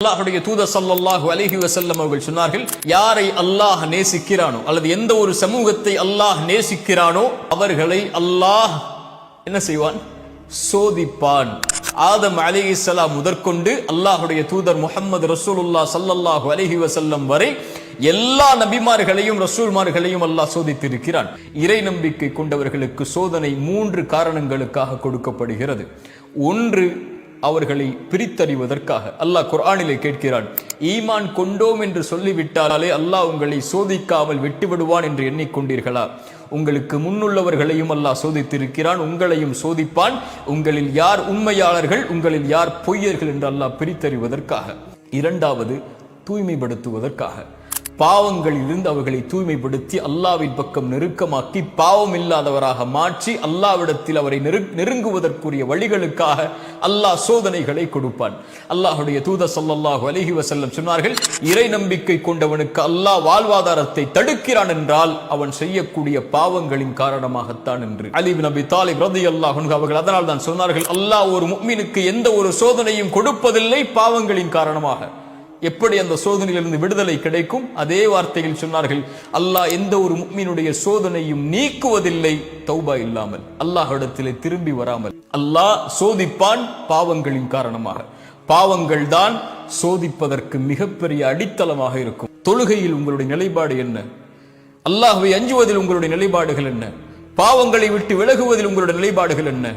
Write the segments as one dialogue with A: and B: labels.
A: அல்லாஹ்வுடைய தூதர் ஸல்லல்லாஹு அலைஹி வஸல்லம் அவர்கள் சொன்னார்கள், யாரை அல்லாஹ் நேசிக்கிறானோ அல்லது எந்த ஒரு சமூகத்தை அல்லாஹ் நேசிக்கிறானோ அவர்களை அல்லாஹ் என்ன செய்வான்? சோதிப்பான். ஆதம் அலைஹிஸ்ஸலாம் முதற்கொண்டு அல்லாஹ்வுடைய தூதர் முஹம்மது ரசூலுல்லாஹ் ஸல்லல்லாஹு அலைஹி வஸல்லம் வரை எல்லா நபிமார்களையும் ரசூல்மார்களையும் அல்லாஹ் சோதித்திருக்கிறான். இறை நம்பிக்கை கொண்டவர்களுக்கு சோதனை 3 காரணங்களுக்காக கொடுக்கப்படுகிறது. ஒன்று, அவர்களை பிரித்தறிவதற்காக. அல்லாஹ் குர்ஆனிலே கேட்கிறான், ஈமான் கொண்டோம் என்று சொல்லிவிட்டாலே அல்லாஹ் உங்களை சோதிக்காமல் விட்டுவிடுவான் என்று எண்ணிக்கொண்டீர்களா? உங்களுக்கு முன்னுள்ளவர்களையும் அல்லாஹ் சோதித்திருக்கிறான், உங்களையும் சோதிப்பான். உங்களில் யார் உண்மையாளர்கள், உங்களில் யார் பொய்யர்கள் என்று அல்லாஹ் பிரித்தறிவதற்காக. இரண்டாவது, தூய்மைப்படுத்துவதற்காக. பாவங்களிலிருந்து அவர்களை தூய்மைப்படுத்தி அல்லாஹ்வின் பக்கம் நெருக்கமாக்கி பாவம் இல்லாதவராக மாற்றி அல்லாஹ்விடத்தில் அவரை நெருங்குவதற்குரிய வழிகளுக்காக அல்லாஹ் சோதனைகளை கொடுப்பான். அல்லாஹ்வுடைய தூதர் ஸல்லல்லாஹு அலைஹி வஸல்லம் சொன்னார்கள், இறை நம்பிக்கை கொண்டவனுக்கு அல்லாஹ் வாழ்வாதாரத்தை தடுக்கிறான் என்றால் அவன் செய்யக்கூடிய பாவங்களின் காரணமாகத்தான் என்று. அலி இப்னு அபி தாலிப் ரலியல்லாஹு அன்ஹு அவர்கள் அதனால் தான் சொன்னார்கள், அல்லாஹ் ஒரு முஃமினுக்கு எந்த ஒரு சோதனையும் கொடுப்பதில்லை பாவங்களின் காரணமாக. எப்படி அந்த சோதனையிலிருந்து விடுதலை கிடைக்கும்? அதே வார்த்தையில் சொன்னார்கள், அல்லாஹ் எந்த ஒரு முஃமினுடைய சோதனையும் நீக்குவதில்லை தௌபா இல்லாமல், அல்லாஹ்விடத்திலே திரும்பி வராமல். அல்லாஹ் சோதிப்பான் பாவங்களின் காரணமாக. பாவங்கள் தான் சோதிப்பதற்கு மிகப்பெரிய அடித்தளமாக இருக்கும். தொழுகையில் உங்களுடைய நிலைப்பாடு என்ன? அல்லாஹ்வை அஞ்சுவதில் உங்களுடைய நிலைப்பாடுகள் என்ன? பாவங்களை விட்டு விலகுவதில் உங்களுடைய நிலைப்பாடுகள் என்ன?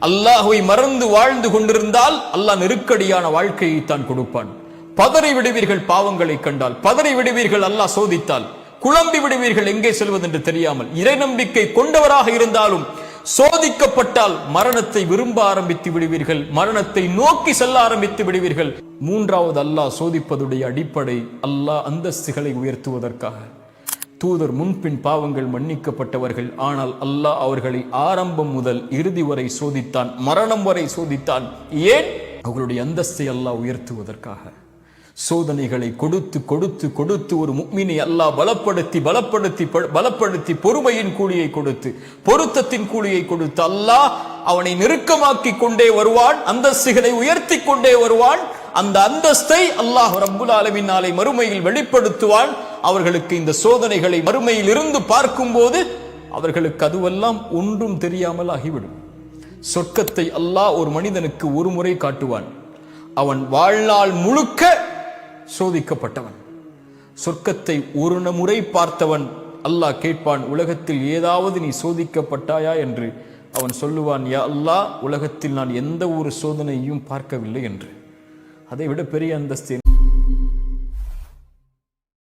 A: அல்லாஹ்வை மறந்து வாழ்ந்து கொண்டிருந்தால் அல்லாஹ் நெருக்கடியான வாழ்க்கையை தான் கொடுப்பான். பதறி விடுவீர்கள் பாவங்களை கண்டால், பதறி விடுவீர்கள் அல்லாஹ் சோதித்தால், குழம்பி விடுவீர்கள் எங்கே செல்வது என்று தெரியாமல். இறை நம்பிக்கை கொண்டவராக இருந்தாலும் சோதிக்கப்பட்டால் மரணத்தை விரும்ப ஆரம்பித்து விடுவீர்கள், மரணத்தை நோக்கி செல்ல ஆரம்பித்து விடுவீர்கள். மூன்றாவது, அல்லாஹ் சோதிப்பதுடைய அடிப்படை அல்லாஹ் அந்தஸ்துகளை உயர்த்துவதற்காக. தூதர் முன்பின் பாவங்கள் மன்னிக்கப்பட்டவர்கள், ஆனால் அல்லாஹ் அவர்களை ஆரம்பம் முதல் இறுதி வரை சோதித்தான், மரணம் வரை சோதித்தான். ஏன்? அவர்களுடைய அந்தஸ்தை அல்லாஹ் உயர்த்துவதற்காக. சோதனைகளை கொடுத்து கொடுத்து கொடுத்து ஒரு முஃமினை அல்லாஹ் பலப்படுத்தி பலப்படுத்தி பலப்படுத்தி பொறுமையின் கூலியை கொடுத்து பொருத்தத்தின் கூலியை கொடுத்து அல்லாஹ் அவனை நெருக்கமாக்கி கொண்டே வருவான், அந்தஸ்துகளை உயர்த்தி கொண்டே வருவான். அந்த அந்தஸ்தை அல்லாஹ் ரப்புல் ஆலமீன் நாளை மறுமையில் வெளிப்படுத்துவான். அவர்களுக்கு இந்த சோதனைகளை மறுமையில் இருந்து பார்க்கும் போது அவர்களுக்கு அதுவெல்லாம் ஒன்றும் தெரியாமல் ஆகிவிடும். சொர்க்கத்தை அல்லாஹ் ஒரு மனிதனுக்கு ஒரு முறை காட்டுவான், அவன் வாழ்நாள் முழுக்க சோதிக்கப்பட்டவன். சொர்க்கத்தை ஒரு முறை பார்த்தவன் அல்லாஹ் கேட்பான், உலகத்தில் ஏதாவது நீ சோதிக்கப்பட்டாயா என்று. அவன் சொல்லுவான், யா அல்லாஹ், உலகத்தில் நான் எந்த ஒரு சோதனையும் பார்க்கவில்லை என்று. அதை விட பெரிய அந்தஸ்து